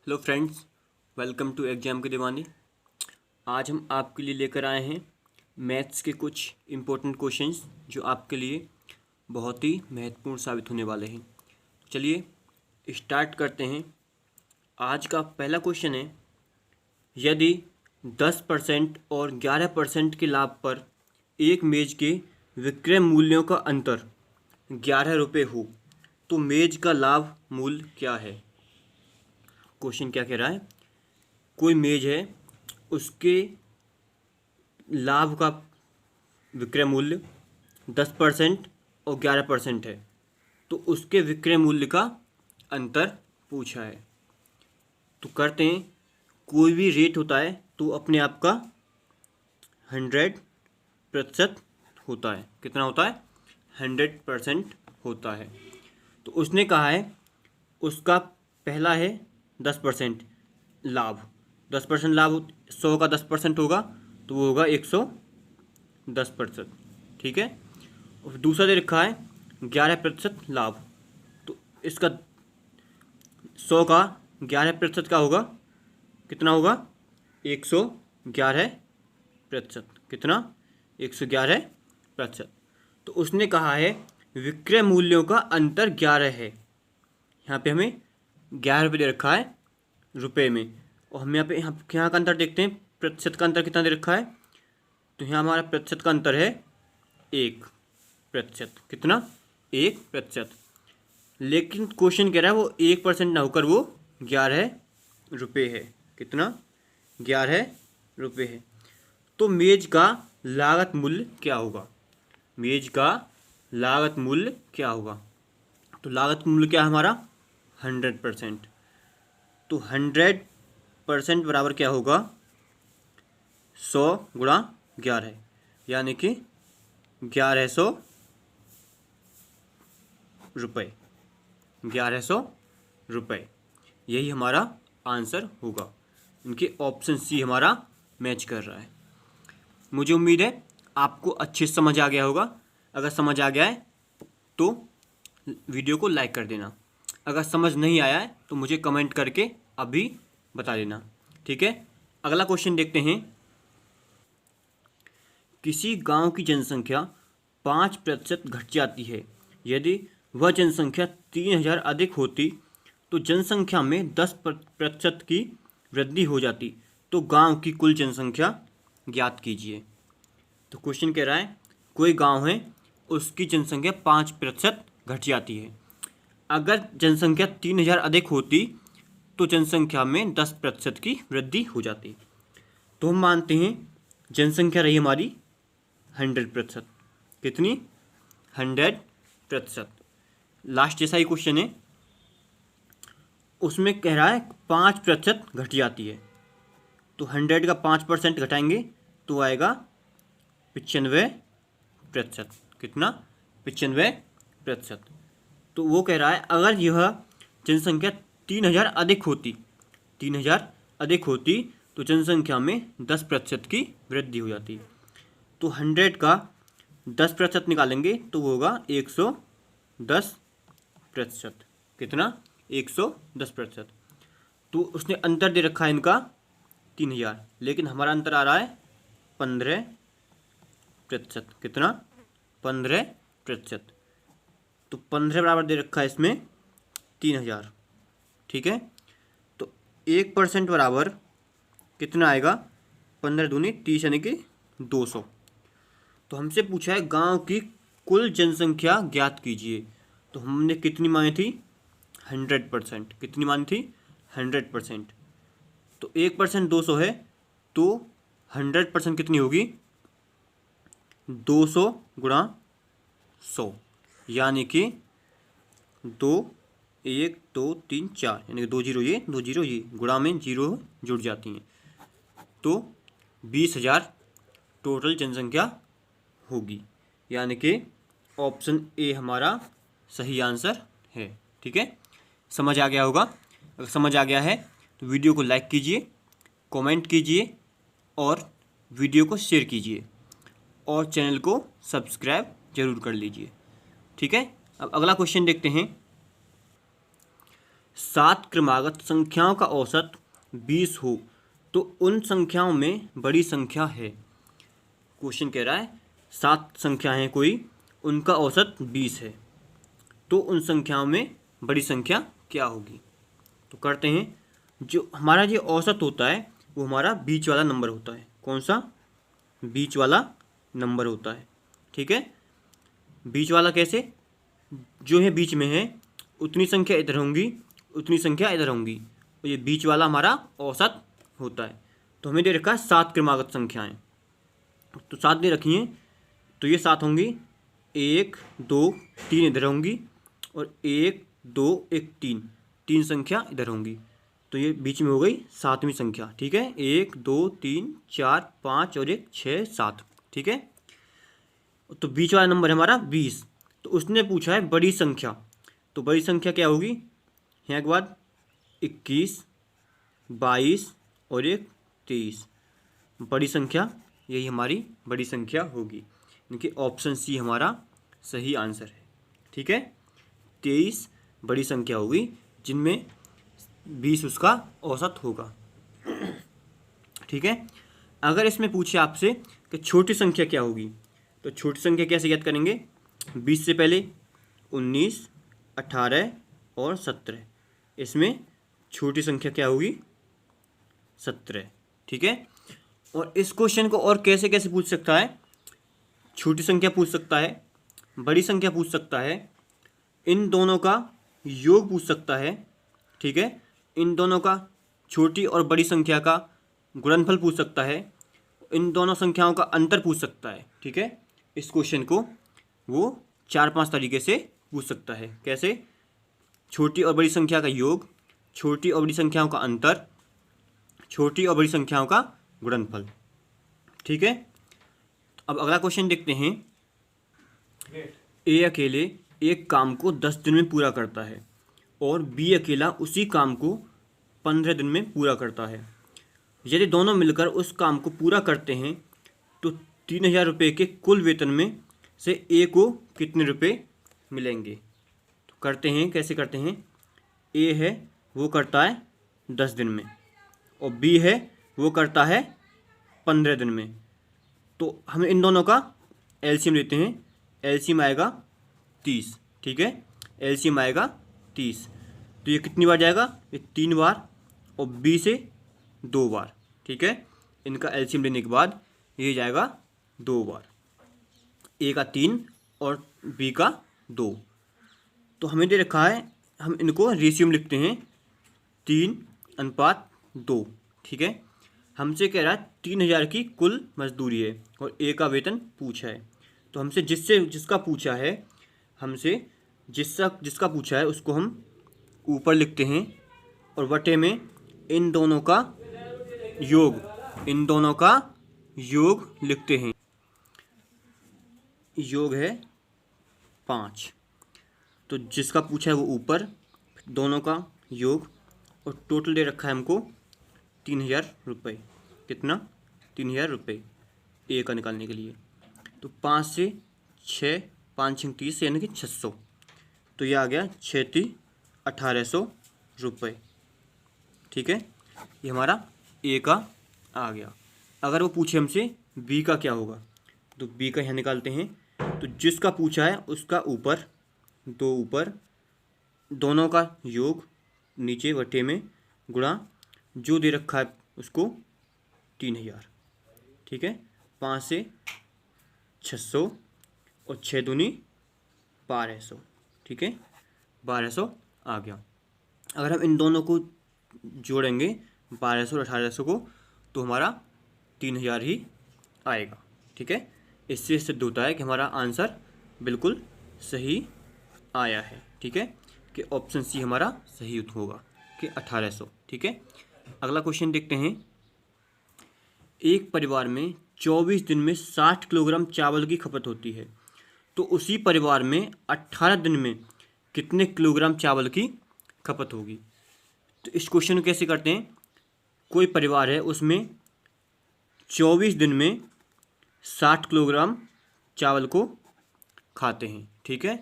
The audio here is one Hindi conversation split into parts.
Hello friends, welcome to exam के दीवाने। आज हम आपके लिए लेकर आए हैं मैथ्स के कुछ इम्पोर्टेंट क्वेश्चंस जो आपके लिए बहुत ही महत्वपूर्ण साबित होने वाले हैं। चलिए स्टार्ट करते हैं। आज का पहला क्वेश्चन है, यदि 10% और 11% के लाभ पर एक मेज के विक्रय मूल्यों का अंतर 11 रुपये हो तो मेज का लाभ मूल्य क्या है। क्वेश्चन क्या कह रहा है, कोई मेज है, उसके लाभ का विक्रय मूल्य 10% और 11% है, तो उसके विक्रय मूल्य का अंतर पूछा है। तो करते हैं, कोई भी रेट होता है तो अपने आप का 100% होता है। कितना होता है? 100% होता है। तो उसने कहा है उसका पहला है 10% लाभ। 10% लाभ 100 का 10% होगा तो वो होगा 110%। ठीक है। और दूसरा दे रखा है 11% लाभ, तो इसका 100 का 11% का होगा, कितना होगा? 111%। कितना? 111%। तो उसने कहा है विक्रय मूल्यों का अंतर 11 है। यहाँ पे हमें 11 रुपये दे रखा है रुपए में, और हम यहाँ का अंतर देखते हैं, प्रतिशत का अंतर कितना दे रखा है। तो यहाँ हमारा प्रतिशत का अंतर है 1%। कितना? 1%। लेकिन क्वेश्चन कह रहा है वो 1% ना होकर वो 11 रुपये है। कितना? 11 रुपये है। तो मेज का लागत मूल्य क्या होगा? मेज का लागत मूल्य क्या होगा? तो लागत मूल्य क्या है हमारा? 100%। तो 100% बराबर क्या होगा? 100 गुणा 11, यानी कि 1100 रुपये। 1100 रुपये, यही हमारा आंसर होगा। इनके ऑप्शन सी हमारा मैच कर रहा है। मुझे उम्मीद है आपको अच्छे से समझ आ गया होगा। अगर समझ आ गया है तो वीडियो को लाइक कर देना। अगर समझ नहीं आया है तो मुझे कमेंट करके अभी बता देना। ठीक है। अगला क्वेश्चन देखते हैं। किसी गांव की जनसंख्या 5% घट जाती है। यदि वह जनसंख्या 3000 अधिक होती तो जनसंख्या में 10% की वृद्धि हो जाती, तो गांव की कुल जनसंख्या ज्ञात कीजिए। तो क्वेश्चन कह रहा है कोई गांव है, उसकी जनसंख्या 5% घट जाती है। अगर जनसंख्या 3000 अधिक होती तो जनसंख्या में 10% की वृद्धि हो जाती। तो हम मानते हैं जनसंख्या रही हमारी 100%। कितनी? 100%। लास्ट जैसा ही क्वेश्चन है, उसमें कह रहा है 5% घट जाती है। तो 100 का 5% घटाएंगे तो आएगा 95%। कितना? 95%। तो वो कह रहा है अगर यह जनसंख्या 3000 अधिक होती, 3000 अधिक होती तो जनसंख्या में 10% की वृद्धि हो जाती। तो 100 का 10% निकालेंगे तो वो होगा 110%। कितना? 110%। तो उसने अंतर दे रखा है इनका 3000, लेकिन हमारा अंतर आ रहा है 15%। कितना? 15%। तो 15 बराबर दे रखा है इसमें 3000। ठीक है। तो 1% बराबर कितना आएगा? 15 दूनी 30, यानी कि 200। तो हमसे पूछा है गांव की कुल जनसंख्या ज्ञात कीजिए। तो हमने कितनी मानी थी? 100%। कितनी मानी थी? 100%। तो 1% 200 है, तो 100% कितनी होगी? 200 गुणा 100, यानी कि 2 1 2 3 4, यानी कि 2 जीरो ये 2 जीरो ये, गुणा में जीरो जुड़ जाती हैं, तो 20,000 टोटल जनसंख्या होगी। यानी कि ऑप्शन ए हमारा सही आंसर है। ठीक है। समझ आ गया होगा। अगर समझ आ गया है तो वीडियो को लाइक कीजिए, कमेंट कीजिए और वीडियो को शेयर कीजिए, और चैनल को सब्सक्राइब जरूर कर लीजिए। ठीक है। अब अगला क्वेश्चन देखते हैं। 7 क्रमागत संख्याओं का औसत 20 हो तो उन संख्याओं में बड़ी संख्या है। क्वेश्चन कह रहा है 7 संख्याएं हैं कोई, उनका औसत 20 है, तो उन संख्याओं में बड़ी संख्या क्या होगी। तो करते हैं, जो हमारा जो औसत होता है वो हमारा बीच वाला नंबर होता है। कौन सा? बीच वाला नंबर होता है। ठीक है, बीच वाला कैसे? जो है बीच में है उतनी संख्या इधर होंगी, उतनी संख्या इधर होंगी, तो ये बीच वाला हमारा औसत होता है। तो हमें दे रखा है 7 क्रमागत संख्याएं, तो 7 दे रखी हैं, तो ये 7 होंगी, 1 2 3 इधर होंगी और 1 2 1 3, 3 संख्या इधर होंगी, तो ये बीच में हो गई 7वीं संख्या। ठीक है, 1 2 3 4 5 और 1 6 7। ठीक है, तो बीच वाला नंबर है हमारा 20। तो उसने पूछा है बड़ी संख्या, तो बड़ी संख्या क्या होगी? यहाँ के बाद 21 22 और 1 23, बड़ी संख्या यही हमारी बड़ी संख्या होगी, यानी कि ऑप्शन सी हमारा सही आंसर है। ठीक है, 23 बड़ी संख्या होगी जिनमें 20 उसका औसत होगा। ठीक है, अगर इसमें पूछे आपसे कि छोटी संख्या क्या होगी, तो छोटी संख्या कैसे याद करेंगे? 20 से पहले 19 18 और 17, इसमें छोटी संख्या क्या होगी? 17। ठीक है, और इस क्वेश्चन को और कैसे कैसे पूछ सकता है? छोटी संख्या पूछ सकता है, बड़ी संख्या पूछ सकता है, इन दोनों का योग पूछ सकता है। ठीक है, इन दोनों का, छोटी और बड़ी संख्या का गुणनफल पूछ सकता है, इन दोनों संख्याओं का अंतर पूछ सकता है। ठीक है, इस क्वेश्चन को वो 4-5 तरीके से पूछ सकता है। कैसे? छोटी और बड़ी संख्या का योग, छोटी और बड़ी संख्याओं का अंतर, छोटी और बड़ी संख्याओं का गुणनफल। ठीक है, अब अगला क्वेश्चन देखते हैं। ए अकेले एक काम को 10 दिन में पूरा करता है और बी अकेला उसी काम को 15 दिन में पूरा करता है। यदि दोनों मिलकर उस काम को पूरा करते हैं तो 3000 रुपये के कुल वेतन में से ए को कितने रुपए मिलेंगे। तो करते हैं, कैसे करते हैं? ए है वो करता है 10 दिन में और बी है वो करता है 15 दिन में, तो हम इन दोनों का एलसीएम लेते हैं। एलसीएम आएगा 30। ठीक है, एलसीएम आएगा 30, तो ये कितनी बार जाएगा? ये 3 बार और बी से 2 बार। ठीक है, इनका एलसीएम लेने के बाद ये जाएगा 2 बार, ए का 3 और बी का 2। तो हमें दे रखा है, हम इनको रेशियो में लिखते हैं 3:2। ठीक है, हमसे कह रहा है 3000 की कुल मजदूरी है और ए का वेतन पूछा है, तो हमसे जिसका पूछा है, हमसे जिसका पूछा है उसको हम ऊपर लिखते हैं और बटे में इन दोनों का योग लिखते हैं। योग है 5, तो जिसका पूछा है वो ऊपर, दोनों का योग, और टोटल दे रखा है हमको 3000 रुपये। कितना? 3000 रुपये ए का निकालने के लिए। तो 5 से 6, 5 6 30 यानी कि 600, तो ये आ गया 6 1800 रुपये। ठीक है, ये हमारा ए का आ गया। अगर वो पूछे हमसे बी का क्या होगा, तो बी का यहाँ निकालते हैं। तो जिसका पूछा है उसका ऊपर, 2 ऊपर, दोनों का योग नीचे वटे में, गुणा जो दे रखा है उसको 3000। ठीक है, 5 से 600 और 6 दूनी 1200। ठीक है, 1200 आ गया। अगर हम इन दोनों को जोड़ेंगे 1200 और 1800 को, तो हमारा 3000 ही आएगा। ठीक है, इससे सिद्ध होता है कि हमारा आंसर बिल्कुल सही आया है। ठीक है, कि ऑप्शन सी हमारा सही होगा कि 1800। ठीक है, अगला क्वेश्चन देखते हैं। एक परिवार में 24 दिन में 60 किलोग्राम चावल की खपत होती है, तो उसी परिवार में 18 दिन में कितने किलोग्राम चावल की खपत होगी। तो इस क्वेश्चन को कैसे करते हैं? कोई परिवार है, उसमें 24 दिन में 60 किलोग्राम चावल को खाते हैं। ठीक है,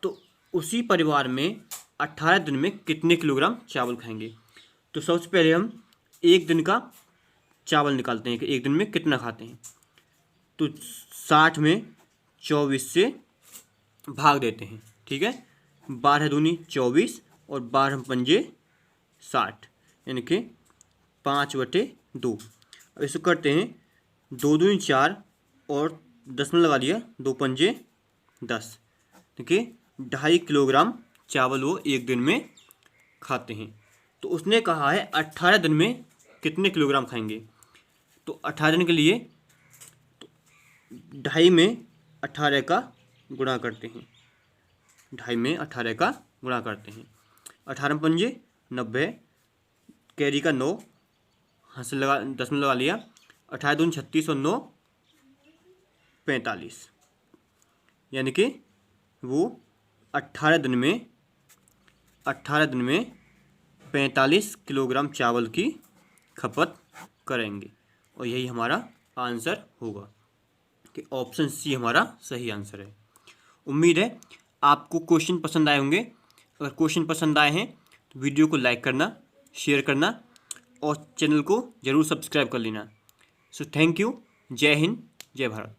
तो उसी परिवार में 18 दिन में कितने किलोग्राम चावल खाएंगे। तो सबसे पहले हम एक दिन का चावल निकालते हैं कि एक दिन में कितना खाते हैं। तो 60 में 24 से भाग देते हैं, ठीक है। 12 दूनी 24 और 12 पंजे 60, यानी कि 5/2। अब इसको करते हैं 2 दूनी 4 और 10 में लगा लिया, 2 पंजे 10, देखिए 2.5 किलोग्राम चावल वो एक दिन में खाते हैं। तो उसने कहा है 18 दिन में कितने किलोग्राम खाएंगे। तो 18 दिन के लिए 2.5 में 18 का गुणा करते हैं, 2.5 में 18 का गुणा करते हैं। 18 पंजे 90, कैरी का 9, हाथ से लगा 10 में लगा लिया, 18 दूनी 36 और 9 45, यानी कि वो 18 दिन में 45 किलोग्राम चावल की खपत करेंगे। और यही हमारा आंसर होगा कि ऑप्शन सी हमारा सही आंसर है। उम्मीद है आपको क्वेश्चन पसंद आए होंगे। अगर क्वेश्चन पसंद आए हैं तो वीडियो को लाइक करना, शेयर करना और चैनल को ज़रूर सब्सक्राइब कर लेना। So thank you. जय हिंद, जय भारत।